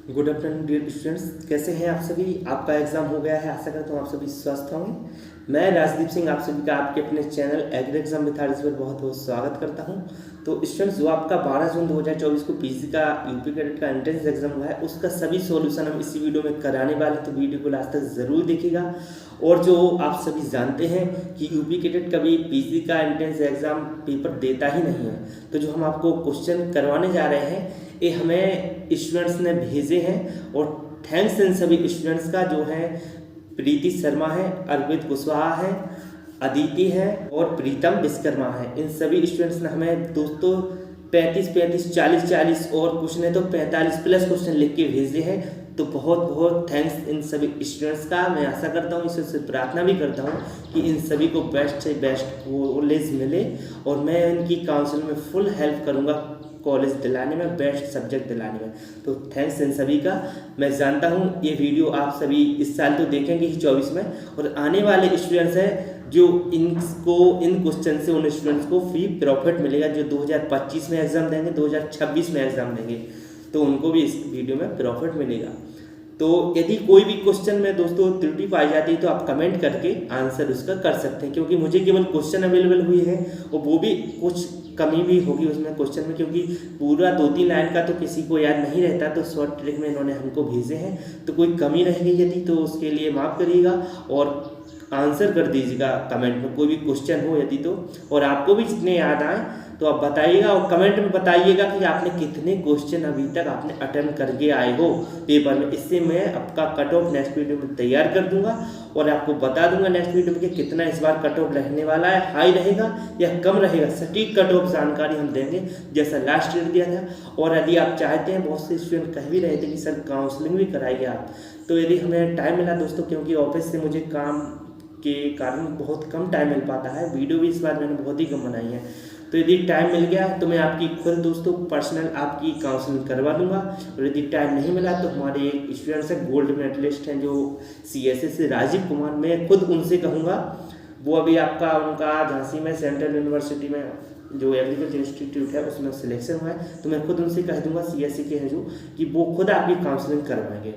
Good afternoon dear students, कैसे हैं आप सभी। आपका एग्जाम हो गया है, आशा करता हूँ आप सभी स्वस्थ होंगे। मैं राजदीप सिंह आप सभी का आपके अपने चैनल एग्री एग्जाम विथार्स पर बहुत बहुत स्वागत करता हूँ। तो स्टूडेंट्स, जो आपका 12 जून 2024 को पीजी का यूपी कैडेट का एंट्रेंस एग्जाम हुआ है, उसका सभी सॉल्यूशन हम इसी वीडियो में कराने वाले हैं, तो वीडियो को लास्ट तक ज़रूर देखिएगा। और जो आप सभी जानते हैं कि यूपी कैडेट कभी पीजी का एंट्रेंस एग्जाम पेपर देता ही नहीं है, तो जो हम आपको क्वेश्चन करवाने जा रहे हैं ये हमें स्टूडेंट्स ने भेजे हैं। और थैंक्स इन सभी स्टूडेंट्स का, जो है प्रीति शर्मा है, अर्पित कुशवाहा है, अदिति है और प्रीतम विश्वकर्मा है। इन सभी स्टूडेंट्स ने हमें दोस्तों 35 40 और कुछ ने तो 45 प्लस क्वेश्चन लिख के भेजे हैं। तो बहुत बहुत थैंक्स इन सभी स्टूडेंट्स का। मैं आशा करता हूँ, इससे प्रार्थना भी करता हूँ कि इन सभी को बेस्ट से बेस्ट नॉलेज मिले और मैं इनकी काउंसिल में फुल हेल्प करूँगा कॉलेज दिलाने में, बेस्ट सब्जेक्ट दिलाने में। तो थैंक्स इन सभी का। मैं जानता हूँ ये वीडियो आप सभी इस साल तो देखेंगे ही 24 में, और आने वाले स्टूडेंट्स हैं जो इन क्वेश्चन से उन स्टूडेंट्स को फ्री प्रॉफिट मिलेगा, जो 2025 में एग्जाम देंगे, 2026 में एग्जाम देंगे, तो उनको भी इस वीडियो में प्रॉफिट मिलेगा। तो यदि कोई भी क्वेश्चन में दोस्तों त्रुटि पाई जाती है तो आप कमेंट करके आंसर उसका कर सकते हैं, क्योंकि मुझे केवल क्वेश्चन अवेलेबल हुई है और वो भी कुछ कमी भी होगी उसमें क्वेश्चन में, क्योंकि पूरा 2-3 लाइन का तो किसी को याद नहीं रहता, तो शॉर्ट ट्रिक में इन्होंने हमको भेजे हैं। तो कोई कमी रहेगी यदि, तो उसके लिए माफ़ करिएगा और आंसर कर दीजिएगा कमेंट में, कोई भी क्वेश्चन हो यदि तो। और आपको भी जितने याद आए तो आप बताइएगा और कमेंट में बताइएगा कि आपने कितने क्वेश्चन अभी तक आपने अटेम्प्ट करके आए हो पेपर में। इससे मैं आपका कट ऑफ नेक्स्ट वीडियो में तैयार कर दूंगा और आपको बता दूंगा नेक्स्ट वीडियो में कि कितना इस बार कट ऑफ रहने वाला है, हाई रहेगा या कम रहेगा। सटीक कट ऑफ जानकारी हम देंगे जैसा लास्ट ईयर दिया था। और यदि आप चाहते हैं, बहुत से स्टूडेंट कह भी रहे थे कि सर काउंसलिंग भी कराइए आप, तो यदि हमें टाइम मिला दोस्तों, क्योंकि ऑफिस से मुझे काम के कारण बहुत कम टाइम मिल पाता है, वीडियो भी इस बार मैंने बहुत ही कम बनाई है, तो यदि टाइम मिल गया तो मैं आपकी खुद दोस्तों पर्सनल आपकी काउंसलिंग करवा दूंगा। और यदि टाइम नहीं मिला तो हमारे एक स्टूडेंट्स हैं, गोल्ड मेडलिस्ट हैं जो CSA से, राजीव कुमार, मैं खुद उनसे कहूँगा, वो अभी आपका उनका झांसी में सेंट्रल यूनिवर्सिटी में जो एग्रीकल्चर इंस्टीट्यूट है उसमें सिलेक्शन हुआ है, तो मैं खुद उनसे कह दूंगा, CSA के हैं जो, कि वो खुद आपकी काउंसलिंग करवाएंगे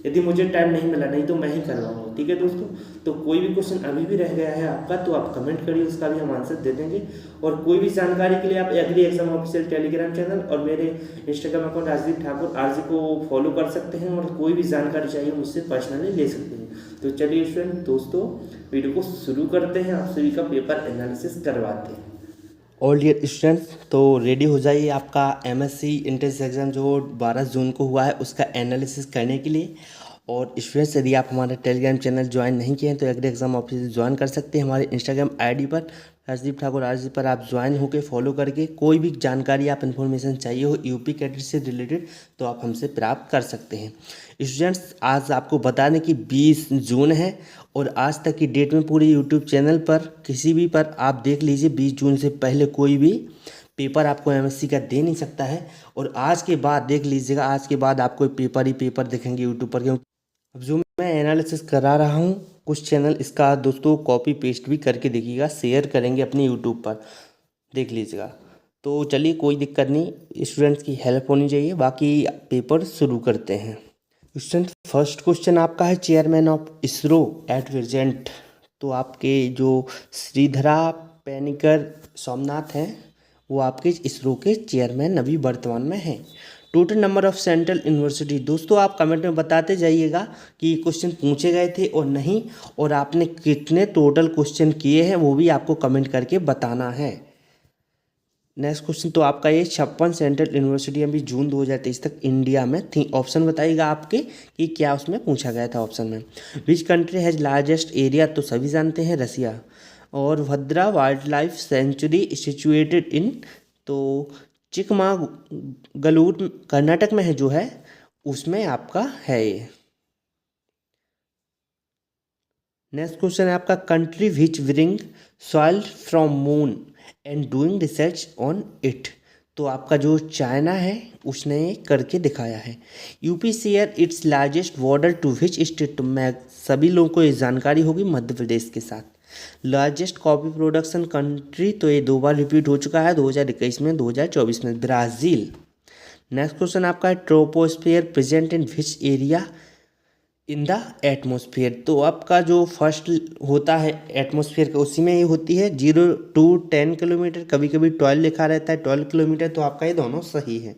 यदि मुझे टाइम नहीं मिला, नहीं तो मैं ही करवाऊंगा। ठीक है दोस्तों, तो कोई भी क्वेश्चन अभी भी रह गया है आपका तो आप कमेंट करिए, उसका भी हम आंसर दे देंगे। और कोई भी जानकारी के लिए आप agri exam official Telegram channel और मेरे Instagram account Rajdeep Thakur RJ को फॉलो कर सकते हैं, और कोई भी जानकारी चाहिए मुझसे पर्सनली ले सकते हैं। तो चलिए स्टूडेंट दोस्तों, वीडियो को शुरू करते हैं, आप सभी का पेपर एनालिसिस करवाते हैं। ऑल डियर स्टूडेंट्स, तो रेडी हो जाइए आपका MSc एंट्रेंस एग्ज़ाम जो 12 जून को हुआ है उसका एनालिसिस करने के लिए। और स्टूडेंट्स, यदि आप हमारा टेलीग्राम चैनल ज्वाइन नहीं किए हैं तो एग्री एग्जाम ऑफिस ज्वाइन कर सकते हैं। हमारे इंस्टाग्राम ID पर राजदीप ठाकुर RJ पर आप ज्वाइन होकर फॉलो करके कोई भी जानकारी आप इन्फॉर्मेशन चाहिए हो यूपी कैडेट से रिलेटेड तो आप हमसे प्राप्त कर सकते हैं। स्टूडेंट्स, आज आपको बता दें कि 20 जून है और आज तक की डेट में पूरे यूट्यूब चैनल पर किसी भी पर आप देख लीजिए, 20 जून से पहले कोई भी पेपर आपको MSc का दे नहीं सकता है। और आज के बाद देख लीजिएगा, आज के बाद आपको पेपर ही पेपर दिखेंगे यूट्यूब पर, क्योंकि अब जो मैं एनालिसिस करा रहा हूँ कुछ चैनल इसका दोस्तों कॉपी पेस्ट भी करके देखिएगा, शेयर करेंगे अपने यूट्यूब पर, देख लीजिएगा। तो चलिए, कोई दिक्कत नहीं, स्टूडेंट्स की हेल्प होनी चाहिए। बाकी पेपर शुरू करते हैं। स्टूडेंट, फर्स्ट क्वेश्चन आपका है, chairman of ISRO at present. तो आपके जो श्रीधरा पेनिकर सोमनाथ हैं वो आपके इसरो के चेयरमैन अभी वर्तमान में हैं। Total number of central university, दोस्तों आप कमेंट में बताते जाइएगा कि क्वेश्चन पूछे गए थे और नहीं, और आपने कितने टोटल क्वेश्चन किए हैं वो भी आपको कमेंट करके बताना है। नेक्स्ट क्वेश्चन तो आपका ये 56 सेंट्रल यूनिवर्सिटी अभी जून 2023 तक इंडिया में थी। ऑप्शन बताइएगा आपके कि क्या उसमें पूछा गया था। ऑप्शन में which country has largest area, तो सभी जानते हैं रसिया। और Bhadra wildlife sanctuary situated in, तो चिकमागलूर कर्नाटक में है जो है, उसमें आपका है ये। नेक्स्ट क्वेश्चन है आपका, country which bring soil from moon and doing research on it. तो आपका जो चाइना है उसने करके दिखाया है। UP share its largest border to which state, में सभी लोगों को ये जानकारी होगी, मध्य प्रदेश के साथ। लार्जेस्ट कॉफी प्रोडक्शन कंट्री, तो ये 2 बार रिपीट हो चुका है, 2021 में, 2024 में, ब्राज़ील। नेक्स्ट क्वेश्चन आपका है troposphere present in which area in the atmosphere. तो आपका जो फर्स्ट होता है एटमोसफियर का उसी में ये होती है 0 to 10 किलोमीटर, कभी कभी 12 लिखा रहता है 12 किलोमीटर, तो आपका ये दोनों सही है।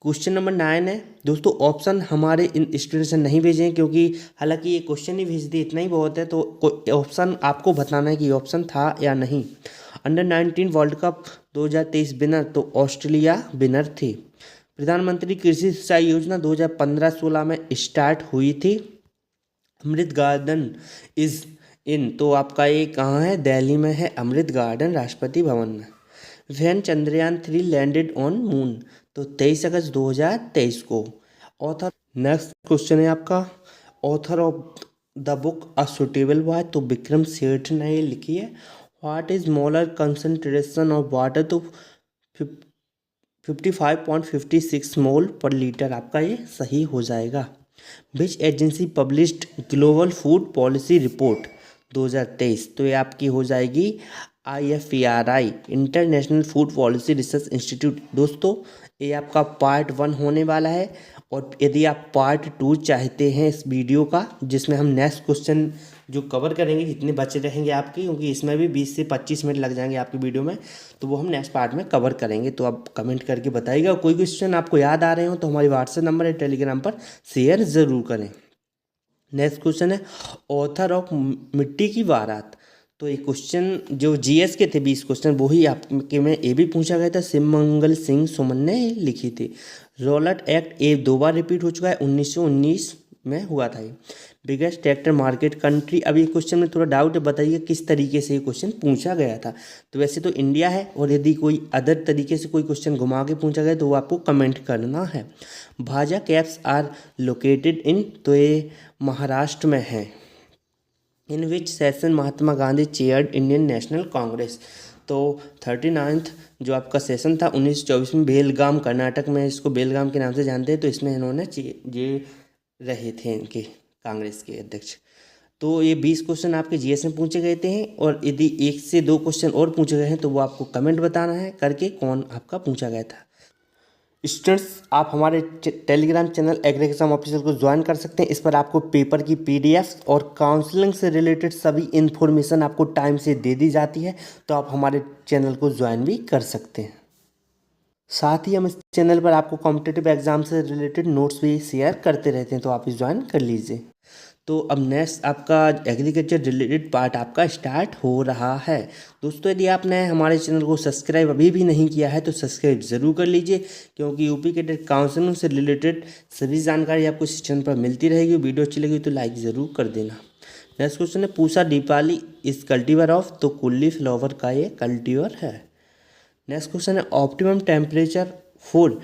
क्वेश्चन नंबर 9 है दोस्तों, ऑप्शन हमारे इन स्टूडेंट्स ने नहीं भेजे हैं क्योंकि हालांकि ये क्वेश्चन ही भेज दिए, इतना ही बहुत है, तो ऑप्शन आपको बताना है कि ऑप्शन था या नहीं। अंडर-19 वर्ल्ड कप 2023 विनर, तो ऑस्ट्रेलिया विनर थी। प्रधानमंत्री कृषि सिंचाई योजना 2015-16 में स्टार्ट हुई थी। अमृत गार्डन इज इन, तो आपका ये कहाँ है, दिल्ली में है अमृत गार्डन, राष्ट्रपति भवन में। When Chandrayaan 3 landed on moon, तो 23 अगस्त 2023 को। ऑथर, नेक्स्ट क्वेश्चन है आपका, author of the book a suitable boy, तो विक्रम सेठ ने ये लिखी है। What is molar concentration of water, तो 55.56 मोल पर लीटर, आपका ये सही हो जाएगा। Which agency published global food policy report 2023, तो ये आपकी हो जाएगी IFPRI, international food policy research institute. दोस्तों ये आपका पार्ट 1 होने वाला है, और यदि आप पार्ट 2 चाहते हैं इस वीडियो का, जिसमें हम नेक्स्ट क्वेश्चन जो कवर करेंगे, जितने बचे रहेंगे आपके, क्योंकि इसमें भी 20 से 25 मिनट लग जाएंगे आपकी वीडियो में, तो वो हम नेक्स्ट पार्ट में कवर करेंगे। तो आप कमेंट करके बताइएगा, कोई क्वेश्चन आपको याद आ रहे हो तो हमारी व्हाट्सएप नंबर है टेलीग्राम पर शेयर ज़रूर करें। नेक्स्ट क्वेश्चन है, ऑथर ऑफ मिट्टी की बारात, तो ये क्वेश्चन जो GS के थे 20 क्वेश्चन, वही आपके में ये भी पूछा गया था, शिवमंगल सिंह सुमन ने लिखी थी। रॉलेट एक्ट ये 2 बार रिपीट हो चुका है, 1919 में हुआ था ये। बिगेस्ट ट्रैक्टर मार्केट कंट्री, अब ये क्वेश्चन में थोड़ा डाउट है, बताइए किस तरीके से ये क्वेश्चन पूछा गया था। तो वैसे तो इंडिया है, और यदि कोई अदर तरीके से कोई क्वेश्चन घुमा के पूछा गया तो वो आपको कमेंट करना है। Bhaja caves are located in, तो ये महाराष्ट्र में है। In which session Mahatma Gandhi chaired Indian National Congress, तो 39th जो आपका सेशन था 1924 में बेलगाम कर्नाटक में, इसको बेलगाम के नाम से जानते हैं, तो इसमें इन्होंने ये रहे थे इनके कांग्रेस के अध्यक्ष। तो ये 20 क्वेश्चन आपके GS में पूछे गए थे, और यदि 1 से 2 क्वेश्चन और पूछे गए हैं तो वो आपको कमेंट बताना है करके कौन आपका पूछा गया था। स्टूडेंट्स आप हमारे Telegram channel agri exam official को ज्वाइन कर सकते हैं। इस पर आपको पेपर की PDF और काउंसलिंग से रिलेटेड सभी इन्फॉर्मेशन आपको टाइम से दे दी जाती है, तो आप हमारे चैनल को ज्वाइन भी कर सकते हैं। साथ ही हम इस चैनल पर आपको कॉम्पिटिटिव एग्जाम से रिलेटेड नोट्स भी शेयर करते रहते हैं, तो आप इस ज्वाइन कर लीजिए। तो अब नेक्स्ट आपका एग्रीकल्चर रिलेटेड पार्ट आपका स्टार्ट हो रहा है। दोस्तों यदि आपने हमारे चैनल को सब्सक्राइब अभी भी नहीं किया है तो सब्सक्राइब ज़रूर कर लीजिए, क्योंकि यूपी कैडेट काउंसलिंग से रिलेटेड सभी जानकारी आपको इस चैनल पर मिलती रहेगी। वीडियो अच्छी लगी तो लाइक ज़रूर कर देना। नेक्स्ट क्वेश्चन है, पूसा दीपाली इस कल्टीवर ऑफ, तो कुल्ली फ्लावर का ये कल्टीवर है। नेक्स्ट क्वेश्चन है, optimum temperature for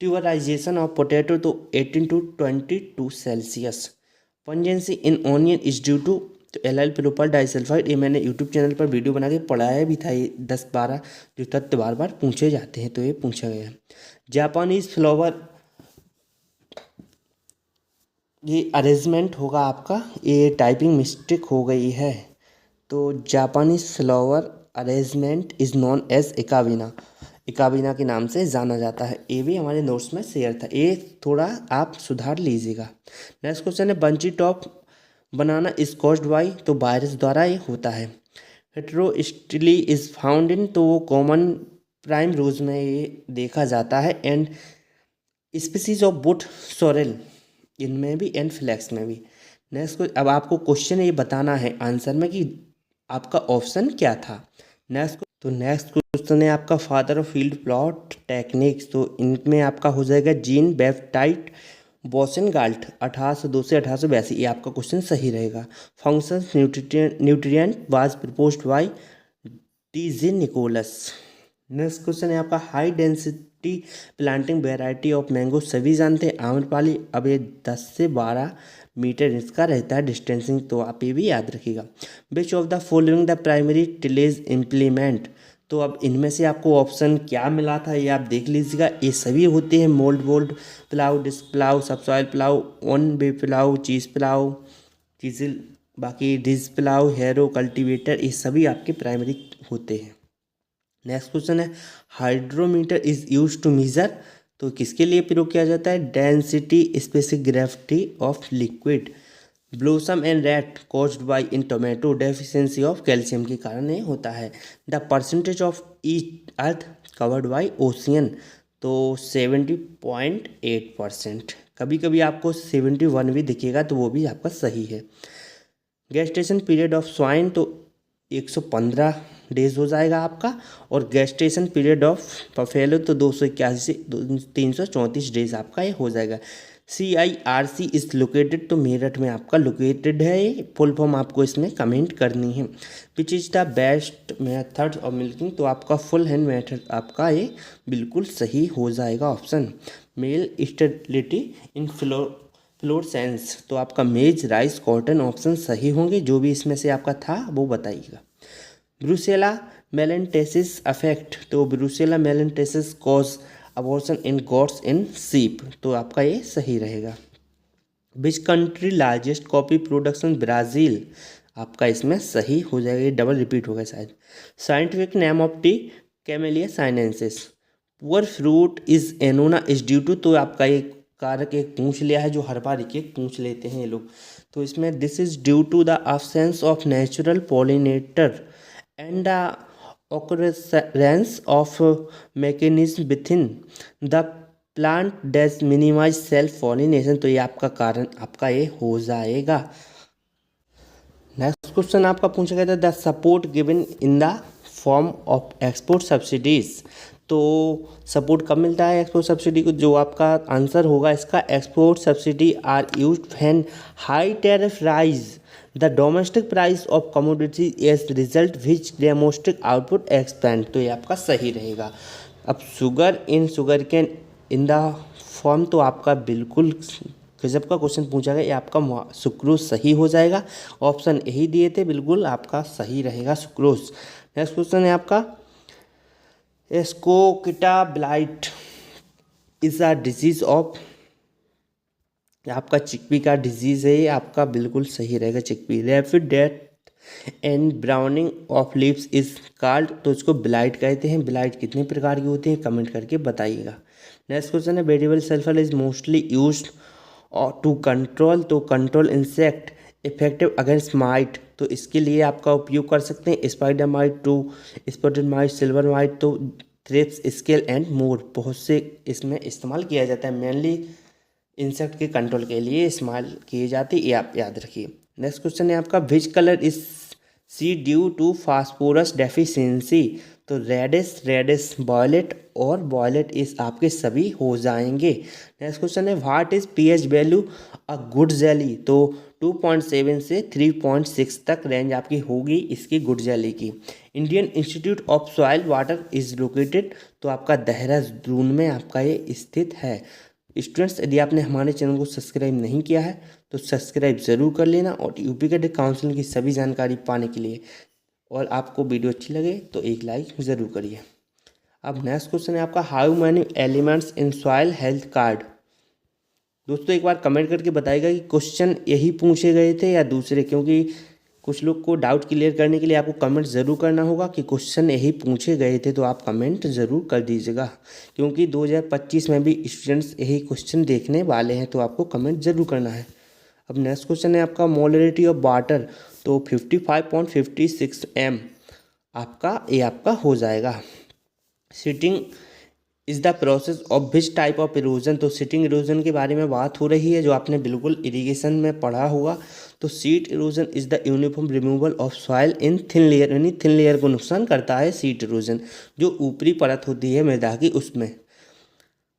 tuberization of potato, तो 18 to 22 Celsius. Pungency in onion is due to, तो एल्लाइल प्रोपाइल डाइसल्फाइड, ये मैंने यूट्यूब चैनल पर वीडियो बना के पढ़ाया भी था। ये 10-12 जो तथ्य बार बार पूछे जाते हैं, तो ये पूछा गया है। जापानीज फ्लावर, ये अरेंजमेंट होगा आपका, ये टाइपिंग मिस्टेक हो गई है, तो Japanese flower arrangement is known as ikebana, ikebana के नाम से जाना जाता है। ये भी हमारे नोट्स में शेयर था, ये थोड़ा आप सुधार लीजिएगा। नेक्स्ट क्वेश्चन है, bunchy top banana is caused bye, तो वायरस द्वारा ये होता है। हेटेरोस्टिली इज फाउंड इन, तो वो कॉमन प्राइम रोज में ये देखा जाता है। And species of boot sorrel, इनमें भी एंड फ्लैक्स में भी। नेक्स्ट अब आपको क्वेश्चन ये बताना है आंसर में कि आपका ऑप्शन क्या था। नेक्स्ट क्वेश्चन है आपका, father of field plot techniques, तो इनमें आपका हो जाएगा जीन बेप्टाइट बोसेनगाल्ट 1802 से 1882, ये आपका क्वेश्चन सही रहेगा। Functions nutrient was proposed by TJ Nicholas. Next question है आपका, high density planting variety of mango, सभी जानते हैं आम्रपाली। अब ये 10 से 12 मीटर इसका रहता है डिस्टेंसिंग, तो आप ये भी याद रखिएगा। Which of the following the primary tillage implement, तो अब इनमें से आपको ऑप्शन क्या मिला था ये आप देख लीजिएगा। ये सभी होते हैं mould plough, disc plough, subsoil plough, one way plough, chisel plough, chisel, बाकी डिज प्लाउ, हैरो, कल्टीवेटर, ये सभी आपके प्राइमरी होते हैं। नेक्स्ट क्वेश्चन है, hydrometer is use to measure, तो किसके लिए प्रयोग किया जाता है? Density specific gravity of liquid. Blossom end rot caused by in tomato deficiency of calcium के कारण ये होता है। The percentage of each earth covered by ocean, तो 70.8%। कभी कभी आपको 71 भी दिखेगा तो वो भी आपका सही है। गेस्टेशन पीरियड ऑफ स्वाइन, तो 115 डेज हो जाएगा आपका। और गेस्टेशन पीरियड ऑफ बफेलो तो 281 से 334 डेज आपका ये हो जाएगा। CIRC इज लोकेटेड, तो मेरठ में आपका लोकेटेड है। ये फुल फॉर्म आपको इसमें कमेंट करनी है। Which is the best method of milking, तो आपका फुल हैंड मेथड आपका ये बिल्कुल सही हो जाएगा option. Male stability in florescence, तो आपका मेज राइस कॉटन ऑप्शन सही होंगे। जो भी इसमें से आपका था वो बताइएगा। ब्रूसेला मेलेंटेसिस अफेक्ट, तो ब्रूसेला मेलेंटेसिस कॉज अबॉर्शन इन गॉट्स इन सीप, तो आपका ये सही रहेगा। Which country largest coffee production? Brazil, आपका इसमें सही हो जाएगा। ये डबल रिपीट होगा शायद। Scientific name of tea Camellia sinensis. Poor fruit is Annona is due to, तो आपका एक कारक एक पूछ लिया है, जो हर बार एक पूछ लेते हैं ये लोग। तो इसमें this is due to the absence of natural pollinator and the occurrence of mechanism within the plant that minimize self pollination, तो ये आपका कारण आपका ये हो जाएगा। नेक्स्ट क्वेश्चन आपका पूछा गया था the support given in the form of export subsidies, तो सपोर्ट कब मिलता है एक्सपोर्ट सब्सिडी को? जो आपका आंसर होगा इसका, export subsidy are used when high tariff rise the domestic price of commodity as result which domestic output expand, तो ये आपका सही रहेगा। अब sugar cane in the form, तो आपका बिल्कुल गजब का क्वेश्चन पूछा गया। ये आपका सुक्रोज सही हो जाएगा। ऑप्शन यही दिए थे, बिल्कुल आपका सही रहेगा सुक्रोज। नेक्स्ट क्वेश्चन है आपका ascochyta blight is a disease of, आपका चिकपी का डिजीज़ है, ये आपका बिल्कुल सही रहेगा chickpea. Rapid death and browning of leaves is called, तो इसको ब्लाइट कहते हैं। ब्लाइट कितने प्रकार की होती हैं कमेंट करके बताइएगा। नेक्स्ट क्वेश्चन है variable sulphur is mostly used to control, तो control insect effective against mite, तो इसके लिए आपका उपयोग कर सकते हैं spider mite, two spotted mite, silver mite, तो थ्रिप्स, स्केल एंड मोर, बहुत से इसमें इस्तेमाल किया जाता है। मेनली इंसेक्ट के कंट्रोल के लिए इस्तेमाल किए जाते हैं, ये आप याद रखिए। नेक्स्ट क्वेश्चन है आपका which colour is see due to phosphorus deficiency, तो रेडिश वॉयलेट और वॉयलेट इस आपके सभी हो जाएंगे। नेक्स्ट क्वेश्चन है what is pH value a good jelly, तो 2.7 से 3.6 तक रेंज आपकी होगी इसकी गुड जेली की। Indian Institute of Soil Water is located, तो आपका देहरादून में आपका ये स्थित है। स्टूडेंट्स, यदि आपने हमारे चैनल को सब्सक्राइब नहीं किया है तो सब्सक्राइब ज़रूर कर लेना, और यूपी कैडेट काउंसिलिंग की सभी जानकारी पाने के लिए, और आपको वीडियो अच्छी लगे तो एक लाइक ज़रूर करिए। अब नेक्स्ट क्वेश्चन है आपका how many elements in soil health card. दोस्तों एक बार कमेंट करके बताइएगा कि क्वेश्चन यही पूछे गए थे या दूसरे, क्योंकि कुछ लोग को डाउट क्लियर करने के लिए आपको कमेंट ज़रूर करना होगा कि क्वेश्चन यही पूछे गए थे, तो आप कमेंट ज़रूर कर दीजिएगा, क्योंकि 2025 में भी स्टूडेंट्स यही क्वेश्चन देखने वाले हैं, तो आपको कमेंट ज़रूर करना है। अब नेक्स्ट क्वेश्चन है आपका मोलरिटी ऑफ वाटर, तो 55.56 m आपका ये आपका हो जाएगा। Silting is the process of which type of erosion, तो सीटिंग इरोजन के बारे में बात हो रही है, जो आपने बिल्कुल इरिगेशन में पढ़ा होगा। तो seat erosion is the uniform removal of soil in thin layer, यानी थिन लेयर को नुकसान करता है सीट इरोजन, जो ऊपरी परत होती है मृदा की उसमें।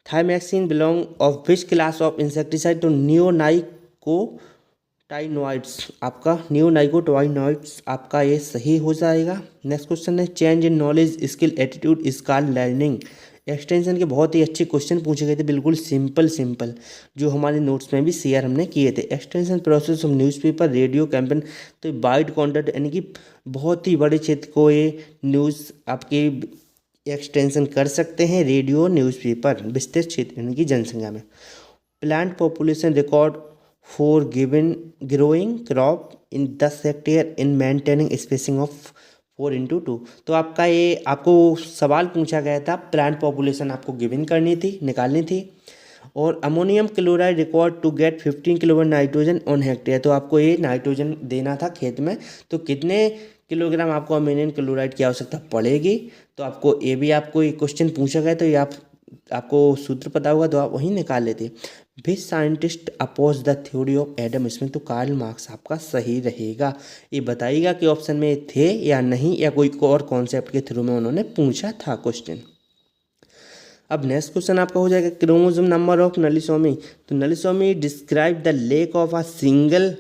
Thiamethoxam belong of which class of insecticide, तो नियोनाइकोटाइनॉइड्स, आपका नियोनाइकोटाइनॉइड्स आपका ये सही हो जाएगा। नेक्स्ट क्वेश्चन है change in knowledge skill attitude is called learning. Extension के बहुत ही अच्छे क्वेश्चन पूछे गए थे, बिल्कुल सिंपल, जो हमारे नोट्स में भी शेयर हमने किए थे। Extension process of newspaper radio campaign, तो वाइड कॉन्टेंट यानी कि बहुत ही बड़े क्षेत्र को ये न्यूज़ आपके एक्सटेंशन कर सकते हैं। रेडियो न्यूज़पेपर विस्तृत क्षेत्र यानी कि जनसंख्या में। Plant population record for given growing crop in 10 hectare in maintaining spacing of 4 × 2। तो आपका ये आपको सवाल पूछा गया था, प्लांट पॉपुलेशन आपको गिवन करनी थी, निकालनी थी। और ammonium chloride record to get 15 kilogram nitrogen on hectare. तो आपको ये नाइट्रोजन देना था खेत में, तो कितने किलोग्राम आपको अमोनियम क्लोराइड की आवश्यकता पड़ेगी। तो आपको ये भी आपको ये क्वेश्चन पूछा गया, तो ये आपको सूत्र पता होगा तो आप वहीं निकाल लेते। Which scientist oppose the theory of Adam Smith. तो कार्ल मार्क्स आपका सही रहेगा। ये बताइएगा कि ऑप्शन में थे या नहीं, या कोई और कॉन्सेप्ट के थ्रू में उन्होंने पूछा था क्वेश्चन। अब नेक्स्ट क्वेश्चन आपका हो जाएगा क्रोमोसोम नंबर ऑफ नलिसोमी। तो nullisomy describe the lack of a single,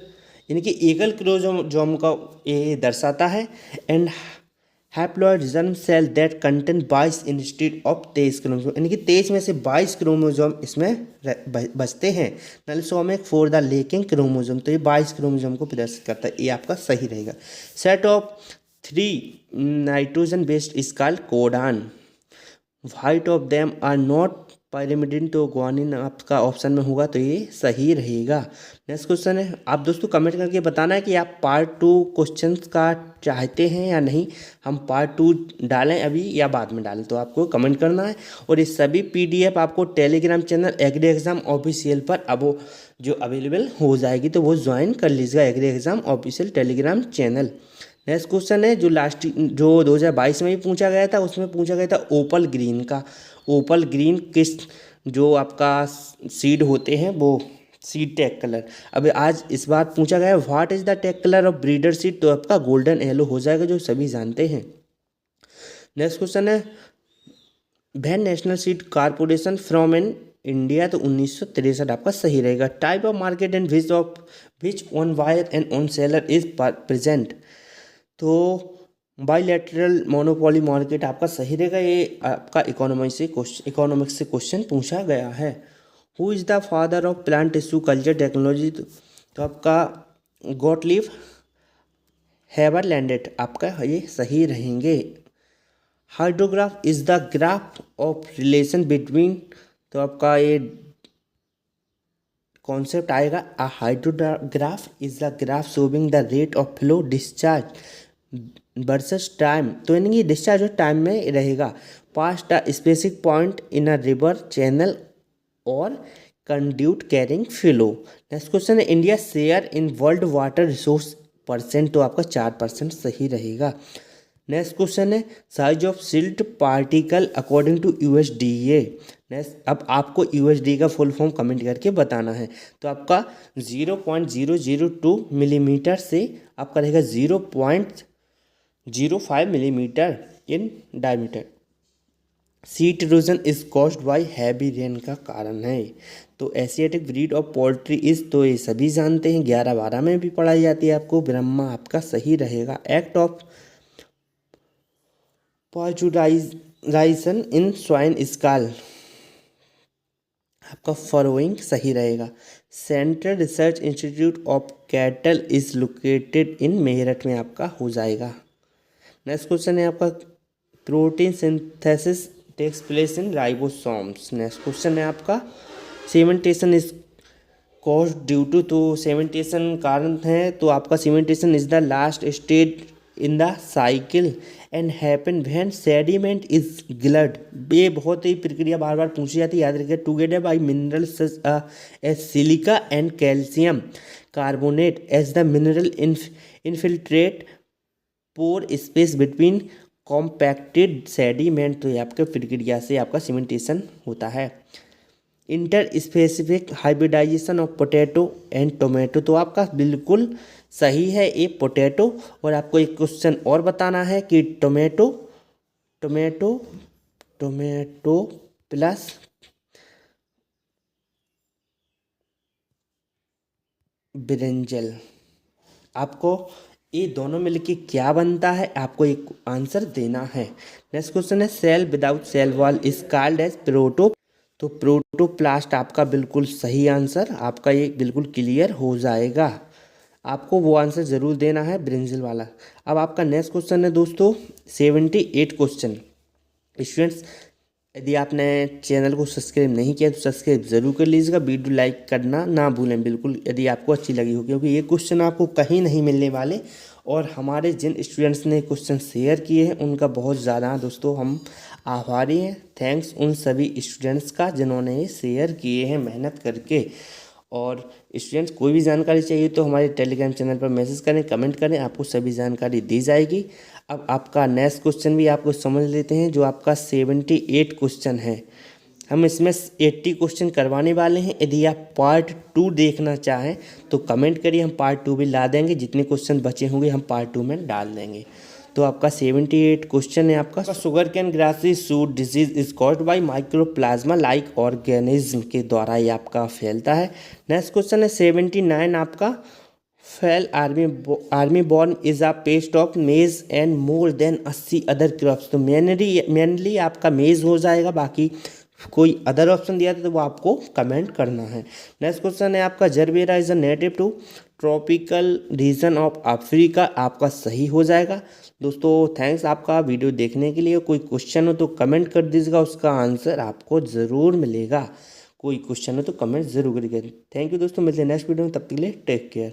यानी कि एकल क्रोमोसोम का ये दर्शाता है। And haploid germ cell that contain 22 instead of 23 chromosome, यानी कि 23 में से 22 क्रोमोसोम इसमें बचते हैं। नलिसोमिक फॉर द लेकिंग क्रोमोसोम, तो ये 22 क्रोमोसोम को प्रदर्शित करता है। ये आपका सही रहेगा। Set of 3 nitrogen based is called codon. Which of them are not pyrimidine, तो ग्वानिन आपका ऑप्शन में होगा, तो ये सही रहेगा। नेक्स्ट क्वेश्चन है, आप दोस्तों कमेंट करके बताना है कि आप पार्ट 2 क्वेश्चंस का चाहते हैं या नहीं, हम पार्ट 2 डालें अभी या बाद में डालें, तो आपको कमेंट करना है। और ये सभी PDF आपको Telegram channel agri exam official पर अब जो अवेलेबल हो जाएगी, तो वो ज्वाइन कर लीजिएगा agri exam official Telegram channel. Next question है जो 2022 में भी पूछा गया था, उसमें पूछा गया था ओपल ग्रीन का। ओपल ग्रीन किस जो आपका सीड होते हैं वो सीड टैग कलर। अब आज इस बार पूछा गया है what is the tag colour of breeder seed, तो आपका गोल्डन येलो हो जाएगा, जो सभी जानते हैं। नेक्स्ट क्वेश्चन है when national seed corporation from in India, तो 1963 आपका सही रहेगा। Type of market and which one buyer and one seller is present, तो बाइलेटरल मोनोपोली मार्केट आपका सही रहेगा। ये आपका इकोनॉमिक्स से क्वेश्चन पूछा गया है। Who is the father of plant tissue culture technology, तो आपका गॉटलीब हेबरलैंडेट आपका ये सही रहेंगे। Hydrograph is the graph of relation between, तो आपका ये कॉन्सेप्ट आएगा a hydrograph is the graph showing the rate of flow discharge versus time, तो यानी कि डिस्चार्ज और टाइम में रहेगा। Past a specific point in a river channel और conduit carrying flow. Next question है India share in world water resource %, तो आपका 4% सही रहेगा। नेक्स्ट क्वेश्चन है size of silt particle according to USDA। Next अब आपको USDA का फुल फॉर्म कमेंट करके बताना है। तो आपका 0.002 मिलीमीटर से आपका रहेगा 0.05 millimetre in diameter. Seat erosion is caused bye heavy rain का कारण है। तो Asiatic breed of poultry is, तो ये सभी जानते हैं, 11-12 में भी पढ़ाई जाती है आपको। ब्रह्मा आपका सही रहेगा। Act of pasteurization in swine scald आपका फॉलोइंग सही रहेगा। Central research institute of cattle is located in Meerut में आपका हो जाएगा। नेक्स्ट क्वेश्चन है आपका protein synthesis takes place in ribosomes. Next question है आपका cementation is caused due to, तो सीमेंटेशन कारण है, तो आपका cementation is the last stage in the cycle and happen when sediment is glued. ये बहुत ही प्रक्रिया बार बार पूछी जाती है, याद रखिए। Together by minerals as silica and calcium carbonate as the mineral infiltrate pore space between compacted sediment, तो ये आपके प्रक्रिया से आपका सीमेंटेशन होता है। Inter specific hybridization of potato and tomato, तो आपका बिल्कुल सही है ये पोटैटो। और आपको एक क्वेश्चन और बताना है कि टोमेटो प्लस ब्रिंजल, आपको ये दोनों मिलके क्या बनता है, आपको एक आंसर देना है। नेक्स्ट क्वेश्चन है cell without cell wall is called as proto, तो प्रोटोप्लास्ट आपका बिल्कुल सही आंसर, आपका ये बिल्कुल क्लियर हो जाएगा। आपको वो आंसर ज़रूर देना है ब्रिंजल वाला। अब आपका नेक्स्ट क्वेश्चन है दोस्तों 78 क्वेश्चन। स्टूडेंट्स यदि आपने चैनल को सब्सक्राइब नहीं किया तो सब्सक्राइब जरूर कर लीजिएगा। वीडियो लाइक करना ना भूलें बिल्कुल, यदि आपको अच्छी लगी हो, क्योंकि ये क्वेश्चन आपको कहीं नहीं मिलने वाले और हमारे जिन स्टूडेंट्स ने क्वेश्चन शेयर किए हैं उनका बहुत ज़्यादा दोस्तों हम आभारी हैं। थैंक्स उन सभी स्टूडेंट्स का जिन्होंने ये शेयर किए हैं मेहनत करके। और स्टूडेंट्स कोई भी जानकारी चाहिए तो हमारे टेलीग्राम चैनल पर मैसेज करें, कमेंट करें, आपको सभी जानकारी दी जाएगी। अब आपका नेक्स्ट क्वेश्चन भी आपको समझ लेते हैं, जो आपका 78 क्वेश्चन है। हम इसमें 80 क्वेश्चन करवाने वाले हैं। यदि आप पार्ट 2 देखना चाहें तो कमेंट करिए, हम पार्ट 2 भी ला देंगे। जितने क्वेश्चन बचे होंगे हम पार्ट 2 में डाल देंगे। तो आपका 78 क्वेश्चन है। आपका sugar cane grassy shoot disease is caused by mycoplasma like organism के द्वारा ये आपका फैलता है। नेक्स्ट क्वेश्चन है 79 आपका fail army born is a paste of मेज and more than 80 other crops. तो मेनली आपका मेज हो जाएगा, बाकी कोई अदर ऑप्शन दिया था तो वो आपको कमेंट करना है। नेक्स्ट क्वेश्चन है आपका gerbera is a native to tropical region of Africa. आपका सही हो जाएगा। दोस्तों थैंक्स आपका वीडियो देखने के लिए। कोई क्वेश्चन हो तो कमेंट कर दीजिएगा, उसका आंसर आपको ज़रूर मिलेगा। कोई क्वेश्चन हो तो कमेंट ज़रूर करिएगा। थैंक यू दोस्तों, मिलते हैं नेक्स्ट वीडियो में, तब तक के लिए टेक केयर।